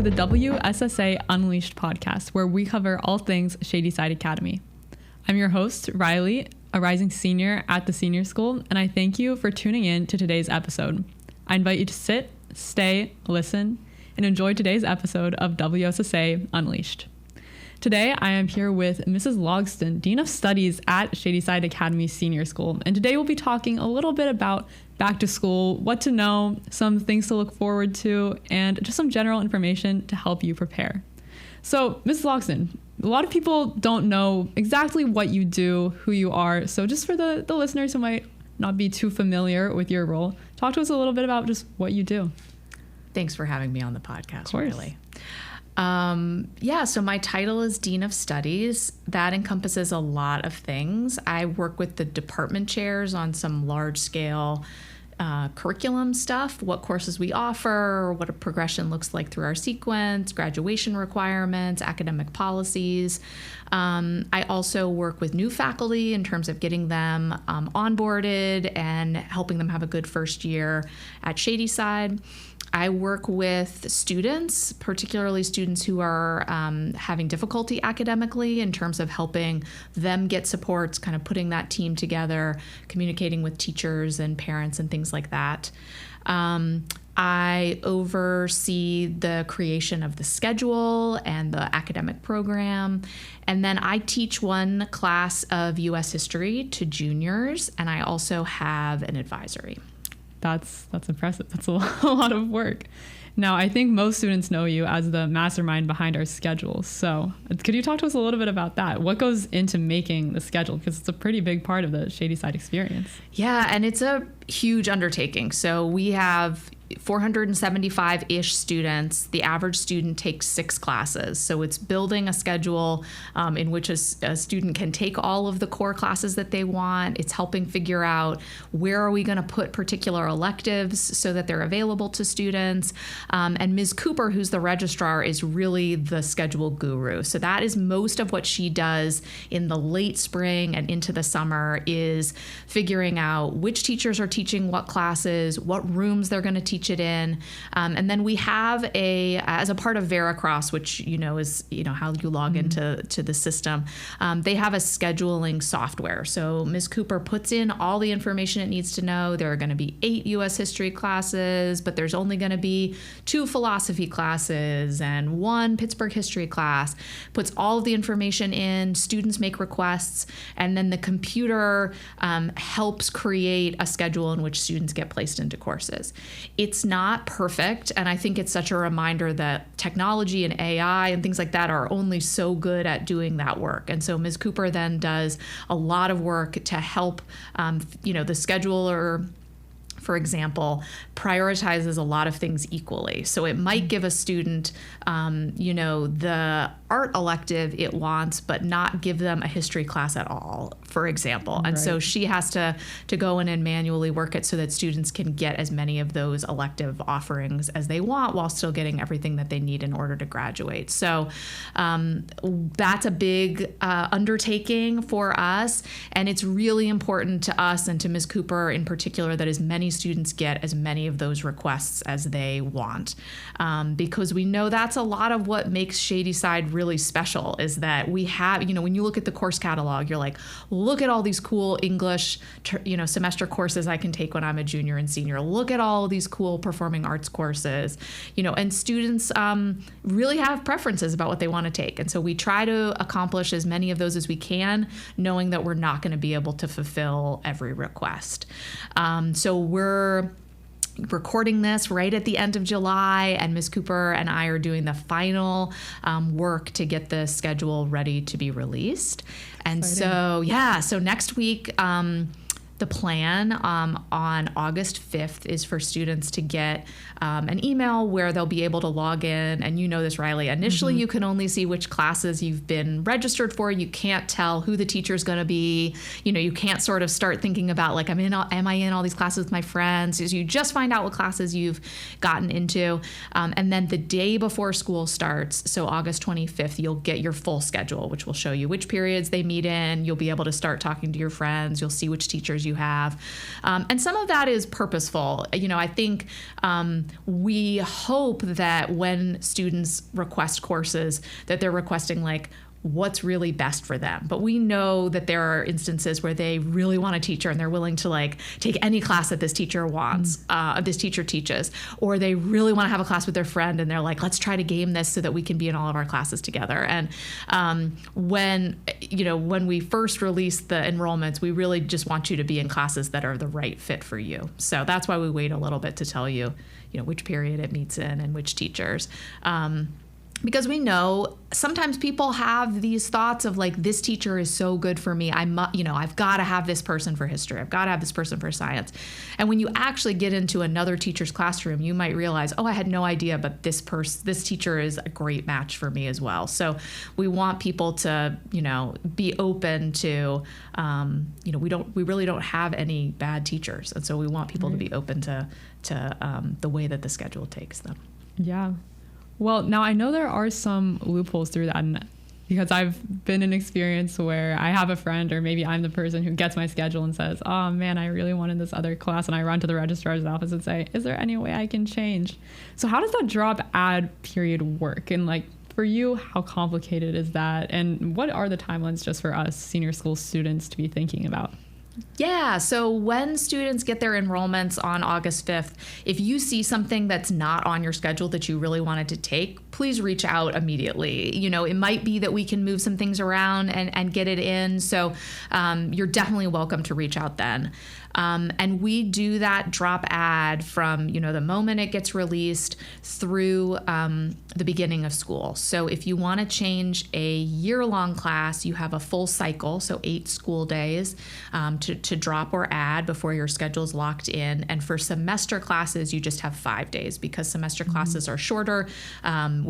to the WSSA Unleashed podcast, where we cover all things Shady Side Academy. I'm your host, Rhyley, a rising senior at the senior school, and I thank you for tuning in to today's episode. I invite you to sit, stay, listen, and enjoy today's episode of WSSA Unleashed. Today, I am here with Mrs. Logsdon, Dean of Studies at Shady Side Academy Senior School, and today we'll be talking a little bit about back to school, what to know, some things to look forward to, and just some general information to help you prepare. So, Mrs. Logsdon, a lot of people don't know exactly what you do, who you are, so just for the listeners who might not be too familiar with your role, talk to us a little bit about just what you do. Thanks for having me on the podcast, Of course. Rhyley. So my title is Dean of Studies. That encompasses a lot of things. I work with the department chairs on some large scale curriculum stuff, what courses we offer, what a progression looks like through our sequence, graduation requirements, academic policies. I also work with new faculty in terms of getting them onboarded and helping them have a good first year at Shady Side. I work with students, particularly students who are having difficulty academically, in terms of helping them get supports, kind of putting that team together, communicating with teachers and parents and things like that. I oversee the creation of the schedule and the academic program. And then I teach one class of U.S. history to juniors, and I also have an advisory. That's impressive. That's a lot of work. Now, I think most students know you as the mastermind behind our schedule. So could you talk to us a little bit about that? What goes into making the schedule? Because it's a pretty big part of the Shady Side experience. Yeah, and it's a huge undertaking. So we have 475-ish students. The average student takes 6 classes. So it's building a schedule in which a student can take all of the core classes that they want. It's helping figure out where are we going to put particular electives so that they're available to students. And Ms. Cooper, who's the registrar, is really the schedule guru. So that is most of what she does in the late spring and into the summer, is figuring out which teachers are teaching what classes, what rooms they're going to teach it in. And then we have as a part of Veracross, which, is, how you log into the system, they have a scheduling software. So Ms. Cooper puts in all the information it needs to know. There are going to be 8 U.S. history classes, but there's only going to be 2 philosophy classes and 1 Pittsburgh history class. Puts all of the information in, students make requests, and then the computer helps create a schedule in which students get placed into courses. It's not perfect, and I think it's such a reminder that technology and AI and things like that are only so good at doing that work. And so Ms. Cooper then does a lot of work to help, the scheduler, for example, prioritizes a lot of things equally. So it might give a student, the art elective it wants, but not give them a history class at all, for example. And so she has to go in and manually work it so that students can get as many of those elective offerings as they want while still getting everything that they need in order to graduate. So that's a big undertaking for us. And it's really important to us and to Ms. Cooper in particular that as many students get as many of those requests as they want, because we know that's a lot of what makes Shady Side really special, is that we have, when you look at the course catalog, you're like, look at all these cool English, semester courses I can take when I'm a junior and senior. Look at all these cool performing arts courses, and students really have preferences about what they want to take. And so we try to accomplish as many of those as we can, knowing that we're not going to be able to fulfill every request. So we're recording this right at the end of July, and Ms. Cooper and I are doing the final work to get the schedule ready to be released. And Exciting. So next week, the plan on August 5th is for students to get an email where they'll be able to log in. And you know this, Rhyley. Initially, you can only see which classes you've been registered for. You can't tell who the teacher's going to be. You can't sort of start thinking about, like, am I in all these classes with my friends? So you just find out what classes you've gotten into. And then the day before school starts, so August 25th, you'll get your full schedule, which will show you which periods they meet in. You'll be able to start talking to your friends. You'll see which teachers you have. And some of that is purposeful. I think we hope that when students request courses, that they're requesting like what's really best for them. But we know that there are instances where they really want a teacher and they're willing to like take any class that this teacher wants, this teacher teaches, or they really want to have a class with their friend and they're like, let's try to game this so that we can be in all of our classes together. And when we first release the enrollments, we really just want you to be in classes that are the right fit for you. So that's why we wait a little bit to tell you, which period it meets in and which teachers. Because we know sometimes people have these thoughts of like, this teacher is so good for me. I've got to have this person for history. I've got to have this person for science. And when you actually get into another teacher's classroom, you might realize, I had no idea, but this teacher is a great match for me as well. So we want people to, be open to, we really don't have any bad teachers. And so we want people to be open to the way that the schedule takes them. Yeah. Well, now I know there are some loopholes through that, and because I've been in an experience where I have a friend, or maybe I'm the person who gets my schedule and says, oh man, I really wanted this other class, and I run to the registrar's office and say, is there any way I can change? So how does that drop add period work? And like for you, how complicated is that? And what are the timelines just for us senior school students to be thinking about? Yeah, so when students get their enrollments on August 5th, if you see something that's not on your schedule that you really wanted to take, please reach out immediately. It might be that we can move some things around and get it in. So you're definitely welcome to reach out then. And we do that drop add from, the moment it gets released through the beginning of school. So if you want to change a year-long class, you have a full cycle, so 8 school days to drop or add before your schedule is locked in. And for semester classes, you just have 5 days because semester classes are shorter.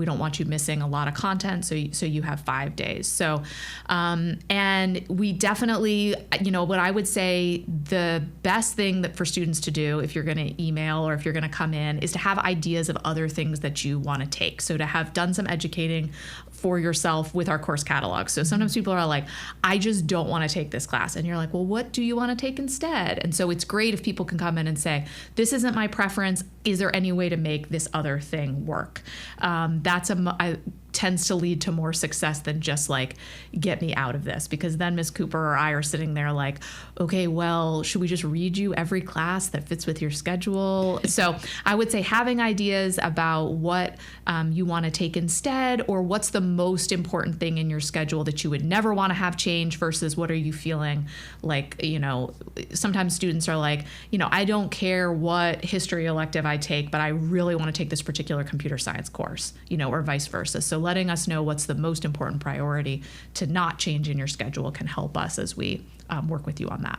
We don't want you missing a lot of content, so you have 5 days. So, and we definitely, what I would say the best thing that for students to do if you're going to email or if you're going to come in is to have ideas of other things that you want to take. So to have done some educating for yourself with our course catalog. So sometimes people are like, I just don't want to take this class. And you're like, well, what do you want to take instead? And so it's great if people can come in and say, this isn't my preference. Is there any way to make this other thing work? Tends to lead to more success than just like, get me out of this. Because then Ms. Cooper or I are sitting there like, okay, well, should we just read you every class that fits with your schedule? So I would say having ideas about what you want to take instead, or what's the most important thing in your schedule that you would never want to have change versus what are you feeling like, sometimes students are like, I don't care what history elective I take, but I really want to take this particular computer science course, or vice versa. So letting us know what's the most important priority to not change in your schedule can help us as we work with you on that.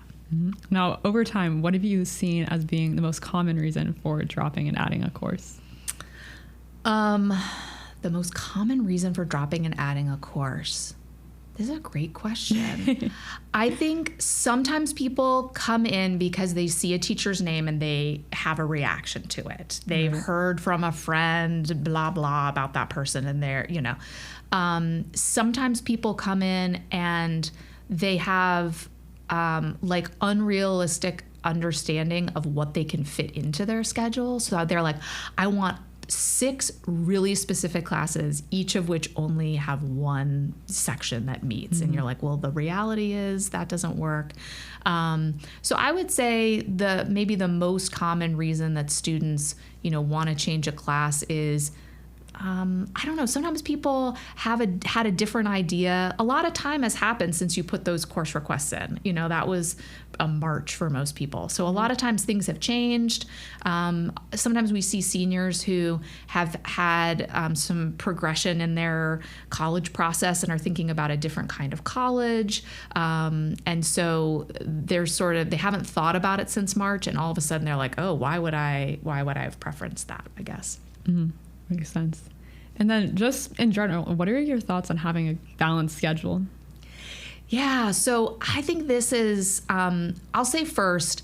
Now, over time, what have you seen as being the most common reason for dropping and adding a course? The most common reason for dropping and adding a course. This is a great question. I think sometimes people come in because they see a teacher's name and they have a reaction to it. They've heard from a friend, blah, blah, about that person, and they're, sometimes people come in and they have like unrealistic understanding of what they can fit into their schedule. So they're like, I want 6 really specific classes, each of which only have one section that meets. And you're like, well, the reality is that doesn't work. So I would say maybe the most common reason that students, want to change a class is, I don't know, sometimes people had a different idea. A lot of time has happened since you put those course requests in. That was a March for most people. So a lot of times things have changed. Sometimes we see seniors who have had some progression in their college process and are thinking about a different kind of college. And so they haven't thought about it since March, and all of a sudden they're like, oh, why would I have preferenced that, I guess. Mm-hmm. Makes sense. And then just in general, what are your thoughts on having a balanced schedule? Yeah, so I think this is, I'll say first,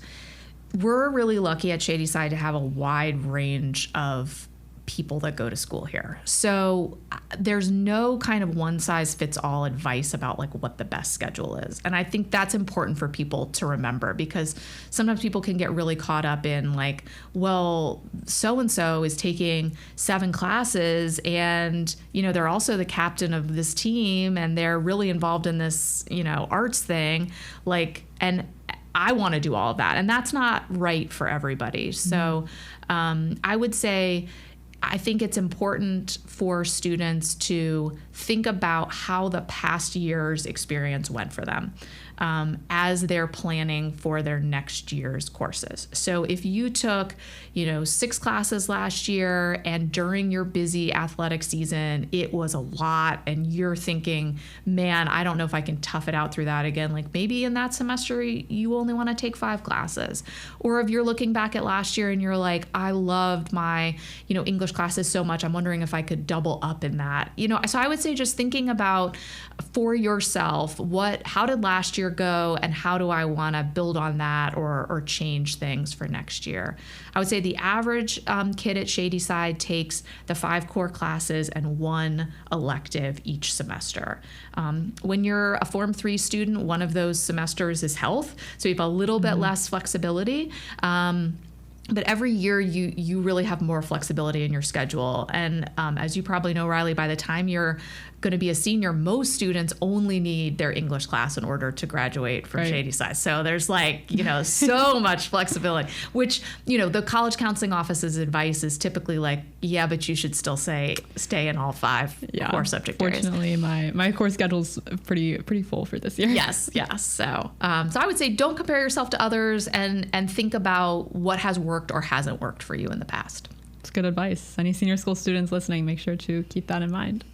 we're really lucky at Shady Side to have a wide range of people that go to school here. So there's no kind of one size fits all advice about like what the best schedule is. And I think that's important for people to remember, because sometimes people can get really caught up in like, well, so-and-so is taking 7 classes and, you know, they're also the captain of this team and they're really involved in this, you know, arts thing. Like, and I want to do all of that. And that's not right for everybody. So I would say, I think it's important for students to think about how the past year's experience went for them as they're planning for their next year's courses. So if you took, you know, 6 classes last year and during your busy athletic season, it was a lot and you're thinking, man, I don't know if I can tough it out through that again. Like maybe in that semester, you only want to take 5 classes. Or if you're looking back at last year and you're like, I loved my, you know, English classes so much, I'm wondering if I could double up in that. You know, so I would say just thinking about for yourself, how did last year go and how do I want to build on that or change things for next year? I would say the average kid at Shady Side takes the 5 core classes and 1 elective each semester. When you're a Form 3 student, one of those semesters is health, so you have a little bit less flexibility. But every year you really have more flexibility in your schedule. And as you probably know, Rhyley, by the time you're going to be a senior, most students only need their English class in order to graduate from Shady Side. So there's like, you know, so much flexibility, which, you know, the college counseling office's advice is typically like, yeah, but you should still stay in all 5 core subject areas. Fortunately, my course schedule's pretty full for this year. Yes. So I would say don't compare yourself to others and think about what has worked or hasn't worked for you in the past. It's good advice. Any senior school students listening, make sure to keep that in mind.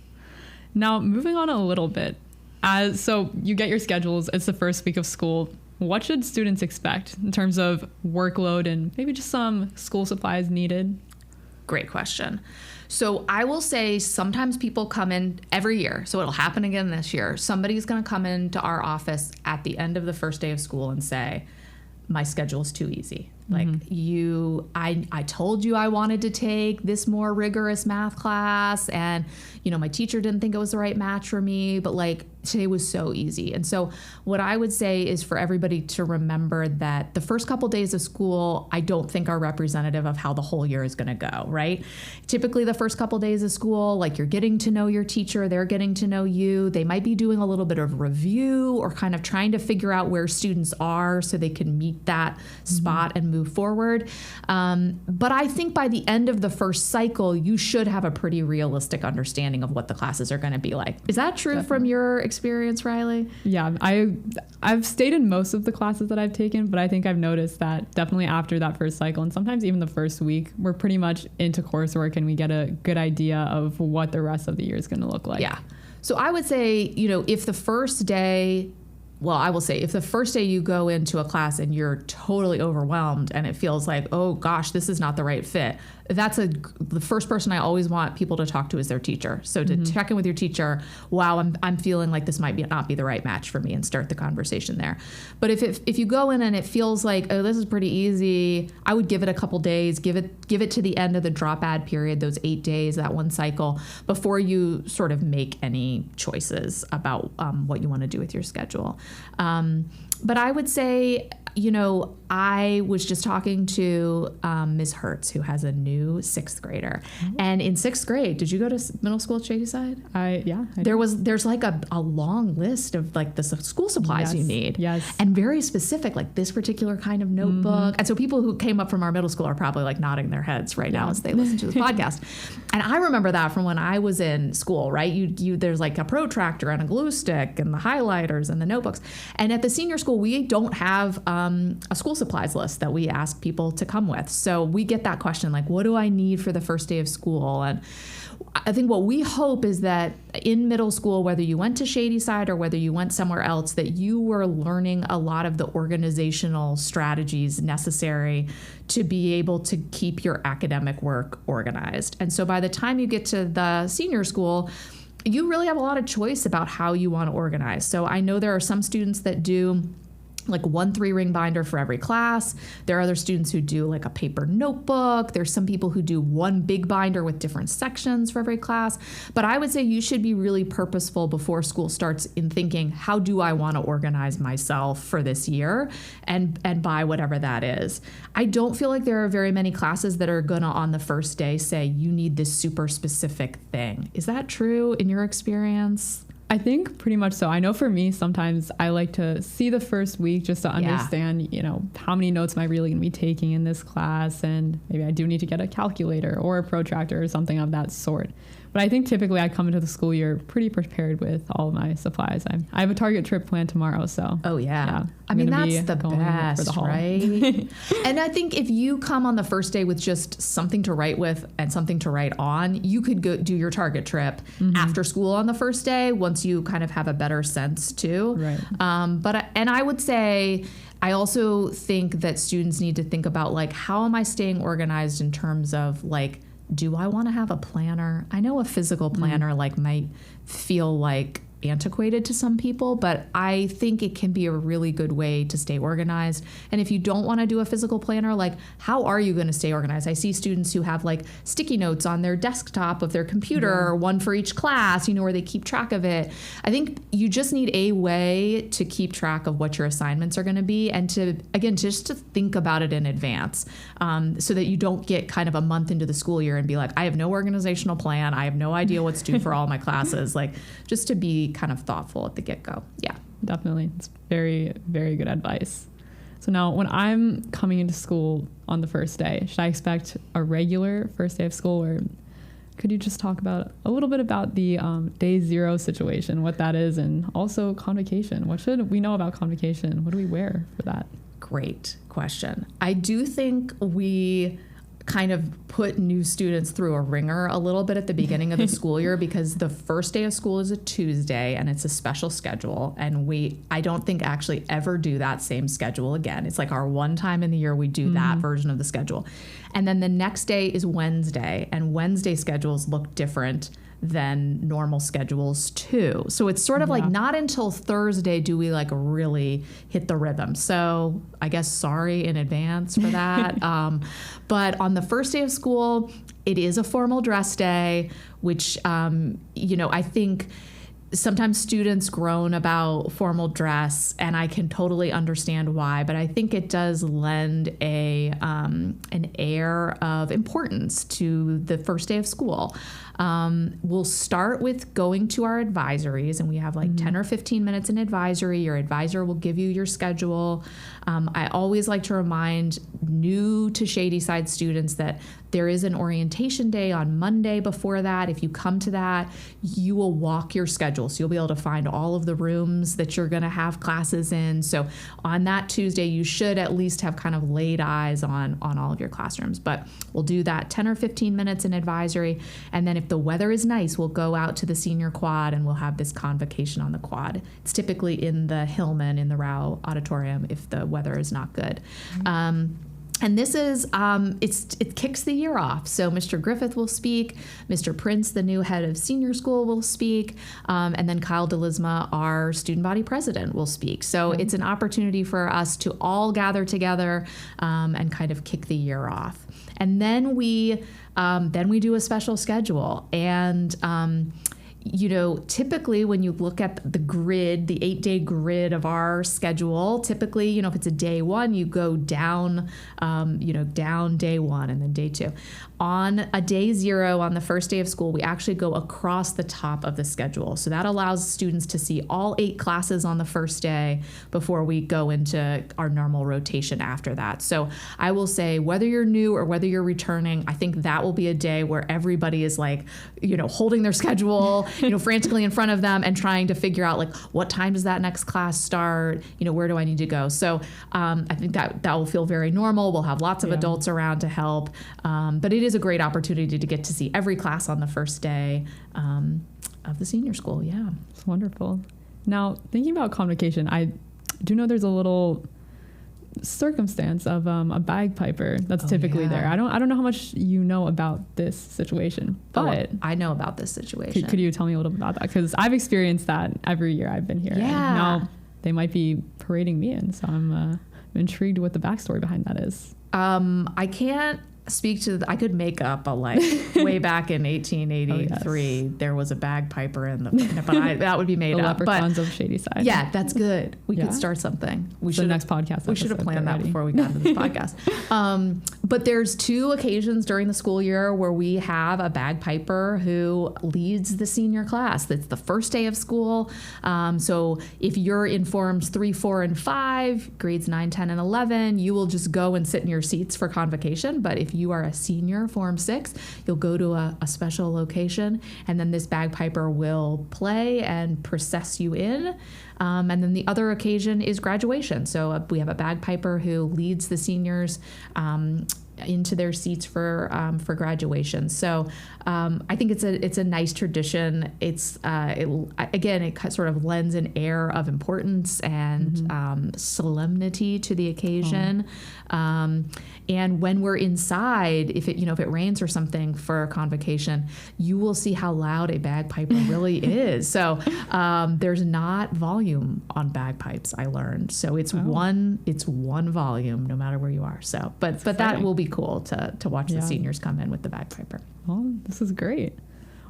Now, moving on a little bit, so you get your schedules, it's the first week of school. What should students expect in terms of workload and maybe just some school supplies needed? Great question. So I will say sometimes people come in every year, so it'll happen again this year. Somebody's going to come into our office at the end of the first day of school and say, my schedule's too easy. Like I told you I wanted to take this more rigorous math class and, you know, my teacher didn't think it was the right match for me, but like today was so easy. And so what I would say is for everybody to remember that the first couple days of school, I don't think are representative of how the whole year is going to go, right? Typically the first couple days of school, like you're getting to know your teacher, they're getting to know you. They might be doing a little bit of review or kind of trying to figure out where students are so they can meet that spot and move forward. But I think by the end of the first cycle, you should have a pretty realistic understanding of what the classes are going to be like. Is that true from your experience, Rhyley? Yeah, I've stayed in most of the classes that I've taken, but I think I've noticed that definitely after that first cycle and sometimes even the first week, we're pretty much into coursework and we get a good idea of what the rest of the year is going to look like. Yeah. So I would say, you know, if the first day you go into a class and you're totally overwhelmed and it feels like, oh gosh, this is not the right fit, the first person I always want people to talk to is their teacher. So to check in with your teacher, wow, I'm feeling like this might not be the right match for me, and start the conversation there. But if you go in and it feels like, oh, this is pretty easy, I would give it a couple days, give it to the end of the drop ad period, those 8 days, that one cycle, before you sort of make any choices about what you want to do with your schedule. But I would say, you know, I was just talking to Ms. Hertz, who has a new 6th grader. And in 6th grade, did you go to middle school at Shady Side? There's like a long list of like the school supplies you need. Yes. And very specific, like this particular kind of notebook. And so people who came up from our middle school are probably like nodding their heads right now as they listen to this podcast. And I remember that from when I was in school, right? There's like a protractor and a glue stick and the highlighters and the notebooks. And at the senior school, we don't have a school supplies list that we ask people to come with. So we get that question, like, what do I need for the first day of school? And I think what we hope is that in middle school, whether you went to Shady Side or whether you went somewhere else, that you were learning a lot of the organizational strategies necessary to be able to keep your academic work organized. And so by the time you get to the senior school, you really have a lot of choice about how you want to organize. So I know there are some students that do like 1 3-ring binder for every class. There are other students who do like a paper notebook. There's some people who do 1 big binder with different sections for every class. But I would say you should be really purposeful before school starts in thinking, how do I want to organize myself for this year, and buy whatever that is. I don't feel like there are very many classes that are gonna on the first day say you need this super specific thing. Is that true in your experience? I think pretty much so. I know for me, sometimes I like to see the first week just to understand, how many notes am I really going to be taking in this class? And maybe I do need to get a calculator or a protractor or something of that sort. But I think typically I come into the school year pretty prepared with all of my supplies. I have a Target trip planned tomorrow, so. Oh, yeah. I mean, that's the best, right? And I think if you come on the first day with just something to write with and something to write on, you could go do your Target trip after school on the first day once you kind of have a better sense too. Right. And I would say, I also think that students need to think about like, how am I staying organized in terms of like, do I want to have a planner? I know a physical planner like might feel like antiquated to some people, but I think it can be a really good way to stay organized. And if you don't want to do a physical planner, like how are you going to stay organized? I see students who have like sticky notes on their desktop of their computer, one for each class, where they keep track of it. I think you just need a way to keep track of what your assignments are going to be, and to, again, just to think about it in advance, so that you don't get kind of a month into the school year and be like, I have no organizational plan. I have no idea what's due for all my classes. Like, just to be kind of thoughtful at the get-go. Yeah, definitely. It's very, very good advice. So now when I'm coming into school on the first day, should I expect a regular first day of school, or could you just talk about a little bit about the day 0 situation, what that is, and also convocation? What should we know about convocation? What do we wear for that? Great question. I do think we kind of put new students through a ringer a little bit at the beginning of the school year, because the first day of school is a Tuesday and it's a special schedule, and I don't think actually ever do that same schedule again. It's like our one time in the year we do that version of the schedule. And then the next day is Wednesday, and Wednesday schedules look different than normal schedules too. So it's sort of like not until Thursday do we like really hit the rhythm. So I guess sorry in advance for that. But on the first day of school, it is a formal dress day, which, I think sometimes students groan about formal dress, and I can totally understand why, but I think it does lend an air of importance to the first day of school. We'll start with going to our advisories, and we have like 10 or 15 minutes in advisory. Your advisor will give you your schedule. I always like to remind new to Shady Side students that there is an orientation day on Monday before that. If you come to that, you will walk your schedule. So you'll be able to find all of the rooms that you're going to have classes in. So on that Tuesday, you should at least have kind of laid eyes on all of your classrooms. But we'll do that 10 or 15 minutes in advisory. And then if the weather is nice, we'll go out to the senior quad and we'll have this convocation on the quad. It's typically in the Hillman in the Rao Auditorium if the weather is not good. And this is, it kicks the year off. So Mr. Griffith will speak, Mr. Prince, the new head of senior school, will speak, and then Kyle DeLisma, our student body president, will speak. So it's an opportunity for us to all gather together and kind of kick the year off. And then we do a special schedule. And typically when you look at the grid, the 8-day grid of our schedule, typically, if it's a day 1, you go down, down day 1 and then day 2. On a day 0, on the first day of school, we actually go across the top of the schedule. So that allows students to see all 8 classes on the first day before we go into our normal rotation after that. So I will say, whether you're new or whether you're returning, I think that will be a day where everybody is like, holding their schedule, frantically in front of them and trying to figure out like, what time does that next class start? Where do I need to go? So I think that will feel very normal. We'll have lots of adults around to help. But it is a great opportunity to get to see every class on the first day of the senior school. Yeah. It's wonderful. Now, thinking about convocation, I do know there's a little circumstance of a bagpiper that's typically there. I don't know how much you know about this situation, but I know about this situation. Could you tell me a little bit about that? Because I've experienced that every year I've been here. Yeah. Now, they might be parading me in. So I'm intrigued what the backstory behind that is. I can't speak to I could make up a like way back in 1883 there was a bagpiper in the but that would be made the up. Leprechauns of Shady Side. Yeah, that's good. We could start something. We should next podcast. We should have planned that before we got into this podcast. But there's 2 occasions during the school year where we have a bagpiper who leads the senior class. That's the first day of school. So if you're in forms 3, 4, and 5, grades 9, 10, and 11, you will just go and sit in your seats for convocation. But if you are a senior, form 6, you'll go to a special location, and then this bagpiper will play and process you in. And then the other occasion is graduation. So we have a bagpiper who leads the seniors into their seats for graduation. So I think it's a nice tradition. It sort of lends an air of importance and solemnity to the occasion. And when we're inside, if it rains or something for a convocation, you will see how loud a bagpiper really is. So there's not volume on bagpipes, I learned. So it's one volume no matter where you are. So but that will be cool to watch the seniors come in with the bagpiper. Well, this is great.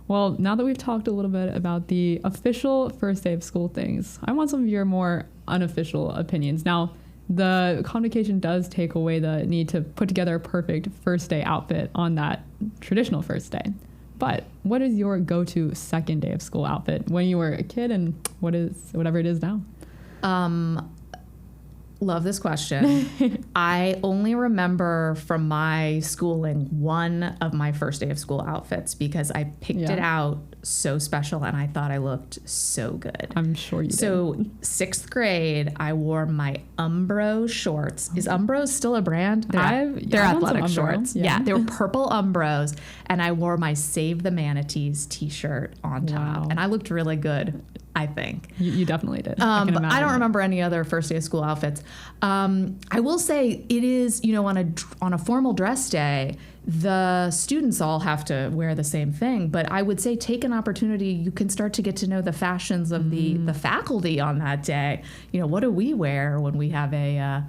Well, now that we've talked a little bit about the official first day of school things, I want some of your more unofficial opinions. Now, the convocation does take away the need to put together a perfect first day outfit on that traditional first day. But what is your go-to second day of school outfit when you were a kid, and whatever it is now? Love this question. I only remember from my schooling one of my first day of school outfits because I picked it out so special and I thought I looked so good. I'm sure you did. So 6th grade, I wore my Umbro shorts. Is Umbro still a brand? They're athletic shorts. Yeah, they were purple Umbros, and I wore my Save the Manatees t-shirt on top. Wow. And I looked really good, I think. You definitely did. But I don't remember any other first day of school outfits. I will say it is, on a formal dress day, the students all have to wear the same thing. But I would say take an opportunity. You can start to get to know the fashions of the faculty on that day. What do we wear when we have a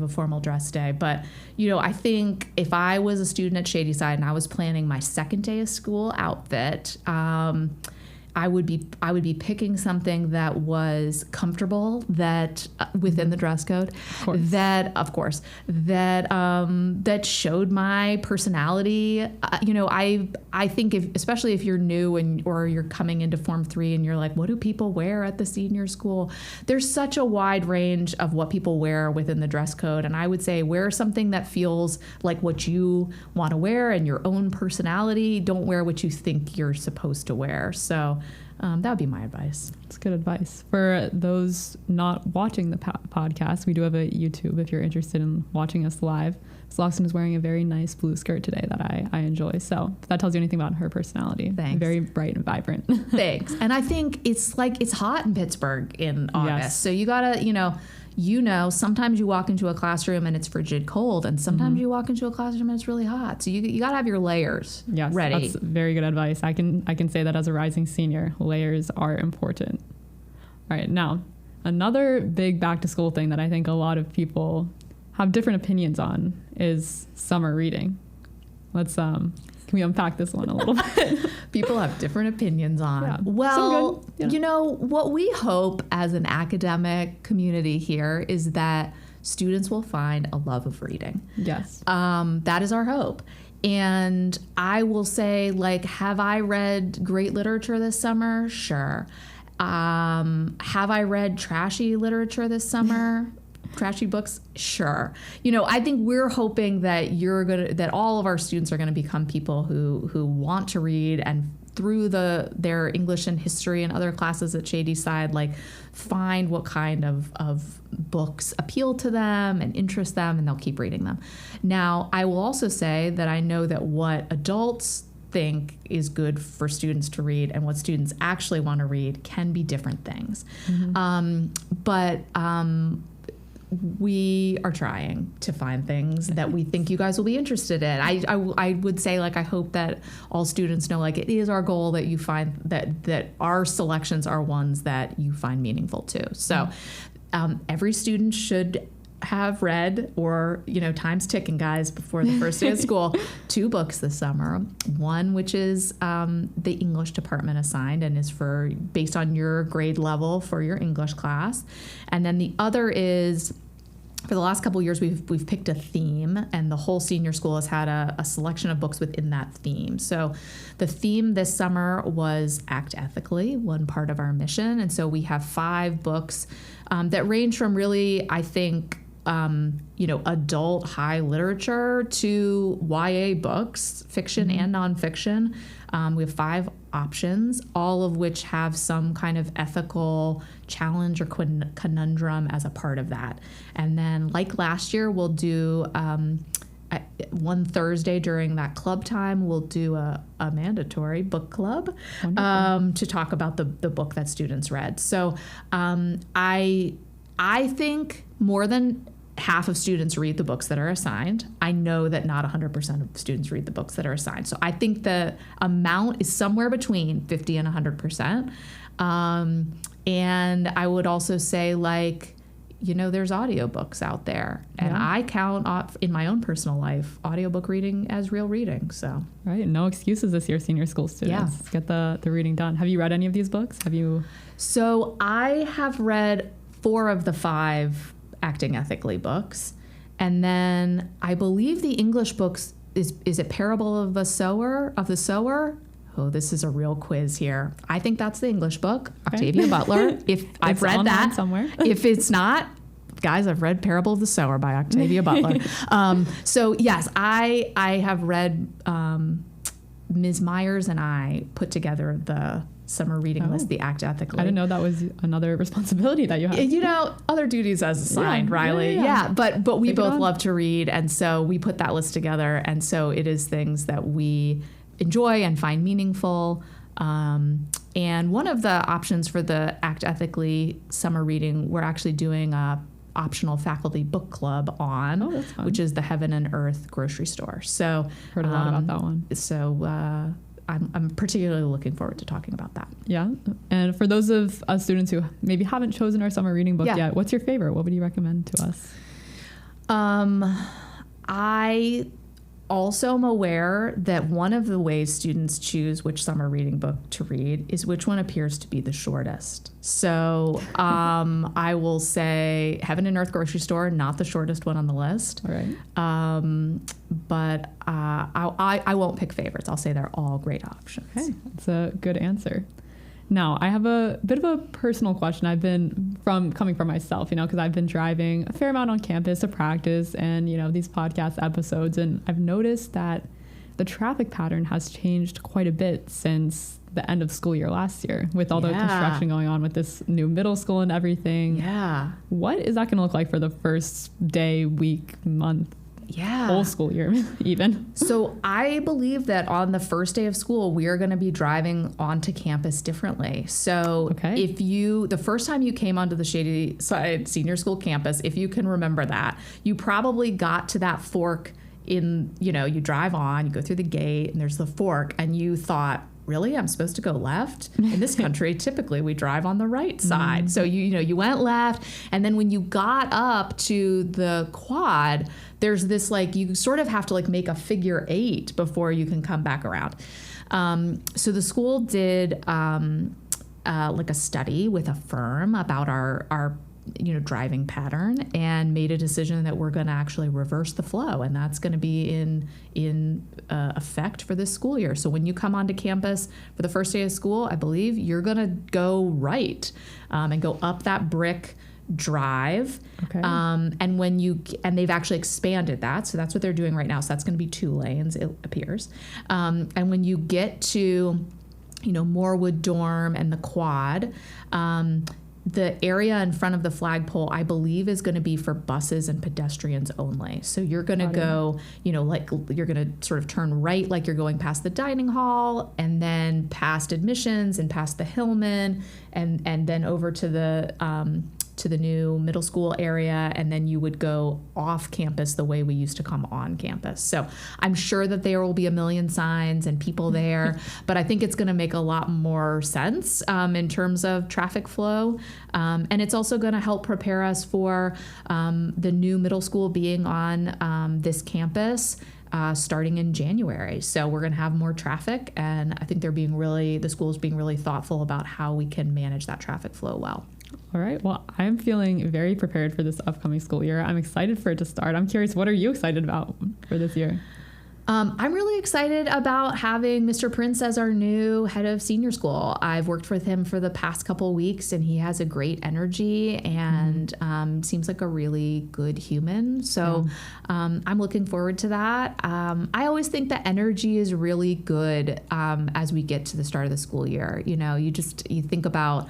formal dress day? But I think if I was a student at Shady Side and I was planning my second day of school outfit, I would be picking something that was comfortable, that within the dress code, that showed my personality. I think especially if you're new or you're coming into Form 3 and you're like, what do people wear at the senior school? There's such a wide range of what people wear within the dress code, and I would say wear something that feels like what you want to wear and your own personality. Don't wear what you think you're supposed to wear. So that would be my advice. It's good advice. For those not watching the podcast, we do have a YouTube if you're interested in watching us live. Logsdon is wearing a very nice blue skirt today that I enjoy. So if that tells you anything about her personality. Thanks. Very bright and vibrant. Thanks. And I think it's hot in Pittsburgh in August. Yes. So you gotta, sometimes you walk into a classroom and it's frigid cold, and sometimes you walk into a classroom and it's really hot. So you got to have your layers ready. That's very good advice. I can say that as a rising senior. Layers are important. All right, now, another big back to school thing that I think a lot of people have different opinions on is summer reading. Let's can we unpack this one a little bit? People have different opinions on. Yeah. Well, what we hope as an academic community here is that students will find a love of reading. Yes. That is our hope. And I will say, have I read great literature this summer? Sure. Have I read trashy literature this summer? Trashy books? Sure. I think we're hoping that that all of our students are going to become people who want to read, and through their English and history and other classes at Shady Side, find what kind of books appeal to them and interest them, and they'll keep reading them. Now, I will also say that I know that what adults think is good for students to read and what students actually want to read can be different things. we are trying to find things that we think you guys will be interested in. I would say, like, I hope that all students know, like, it is our goal that you find that our selections are ones that you find meaningful too. So every student should have read, or, time's ticking, guys, before the first day of school, 2 books this summer. One, which is the English department assigned and is based on your grade level for your English class. And then the other is, for the last couple of years, we've picked a theme, and the whole senior school has had a selection of books within that theme. So the theme this summer was Act Ethically, one part of our mission. And so we have 5 books that range from really, I think, adult high literature to YA books, fiction and nonfiction. We have 5 options, all of which have some kind of ethical challenge or conundrum as a part of that. And then, like last year, we'll do one Thursday during that club time, we'll do a mandatory book club to talk about the book that students read. So I think more than half of students read the books that are assigned. I know that not 100% of students read the books that are assigned. So I think the amount is somewhere between 50 and 100%. And I would also say, like, there's audiobooks out there. And I count in my own personal life audiobook reading as real reading. So right, no excuses this year, senior school students. Let's get the reading done. Have you read any of these books? So I have read 4 of the 5 Acting Ethically books. And then I believe the English books is it Parable of the Sower? Oh, this is a real quiz here. I think that's the English book, Octavia Butler. If I've read that somewhere. If it's not, guys, I've read Parable of the Sower by Octavia Butler. So yes, I have read Ms. Myers and I put together the summer reading list, the Act Ethically. I didn't know that was another responsibility that you have. Other duties as assigned, Rhyley. Yeah. But we both love to read, and so we put that list together, and so it is things that we enjoy and find meaningful. And one of the options for the Act Ethically summer reading, we're actually doing a optional faculty book club on, which is the Heaven and Earth grocery store. So heard a lot about that one. So I'm particularly looking forward to talking about that. Yeah. And for those of us students who maybe haven't chosen our summer reading book yet, what's your favorite? What would you recommend to us? I also am aware that one of the ways students choose which summer reading book to read is which one appears to be the shortest. So I will say Heaven and Earth grocery store, not the shortest one on the list. All right. But I won't pick favorites. I'll say they're all great options. Okay, that's a good answer. Now, I have a bit of a personal question. I've been coming from myself, because I've been driving a fair amount on campus to practice and, these podcast episodes. And I've noticed that the traffic pattern has changed quite a bit since the end of school year last year with all the construction going on with this new middle school and everything. Yeah. What is that going to look like for the first day, week, month? Whole school year even. So I believe that on the first day of school, we are going to be driving onto campus differently. So if the first time you came onto the Shady Side Senior School campus, if you can remember that, you probably got to that fork you drive on, you go through the gate and there's the fork and you thought, really, I'm supposed to go left? In this country, typically we drive on the right side. So you went left, and then when you got up to the quad, there's this you sort of have to make a figure 8 before you can come back around. So the school did a study with a firm about our driving pattern and made a decision that we're going to actually reverse the flow, and that's going to be in effect for this school year. So when you come onto campus for the first day of school, I believe you're going to go right and go up that brick drive. Okay. And they've actually expanded that, so that's what they're doing right now. So that's going to be 2 lanes, it appears. And when you get to Morewood Dorm and the quad, the area in front of the flagpole, I believe, is going to be for buses and pedestrians only. So you're going to go, you're going to sort of turn right like you're going past the dining hall and then past admissions and past the Hillman and then over to the to the new middle school area, and then you would go off campus the way we used to come on campus. So I'm sure that there will be a million signs and people there, but I think it's going to make a lot more sense in terms of traffic flow. And it's also going to help prepare us for the new middle school being on this campus starting in January. So we're going to have more traffic, and I think the school's being really thoughtful about how we can manage that traffic flow well. All right. Well, I'm feeling very prepared for this upcoming school year. I'm excited for it to start. I'm curious, what are you excited about for this year? I'm really excited about having Mr. Prince as our new head of senior school. I've worked with him for the past couple weeks, and he has a great energy and seems like a really good human. So I'm looking forward to that. I always think the energy is really good as we get to the start of the school year. You know, you think about,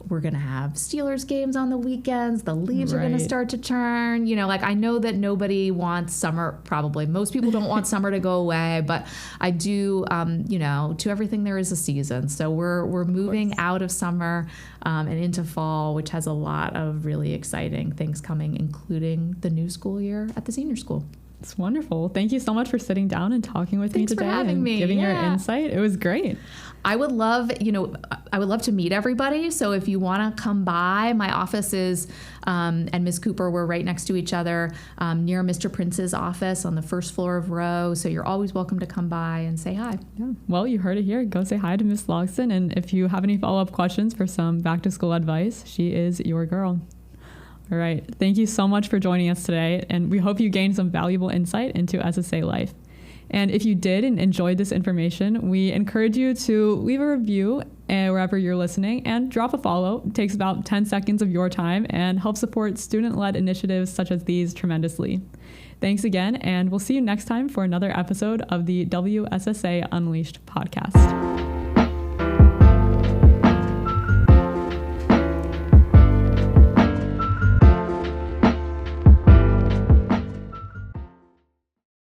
we're going to have Steelers games on the weekends. The leaves are going to start to turn. You know, like, I know that nobody wants summer, probably. Most people don't want summer to go away, but I do, you know, to everything there is a season. So we're moving out of summer and into fall, which has a lot of really exciting things coming, including the new school year at the senior school. It's wonderful. Thank you so much for sitting down and talking with me today and giving your insight. It was great. I would love to meet everybody. So if you want to come by, my office is, and Ms. Cooper, we're right next to each other, near Mr. Prince's office on the first floor of Row. So you're always welcome to come by and say hi. Yeah. Well, you heard it here. Go say hi to Ms. Logsdon. And if you have any follow-up questions for some back-to-school advice, she is your girl. All right. Thank you so much for joining us today, and we hope you gained some valuable insight into SSA life. And if you did and enjoyed this information, we encourage you to leave a review wherever you're listening and drop a follow. It takes about 10 seconds of your time and helps support student-led initiatives such as these tremendously. Thanks again, and we'll see you next time for another episode of the WSSA Unleashed podcast.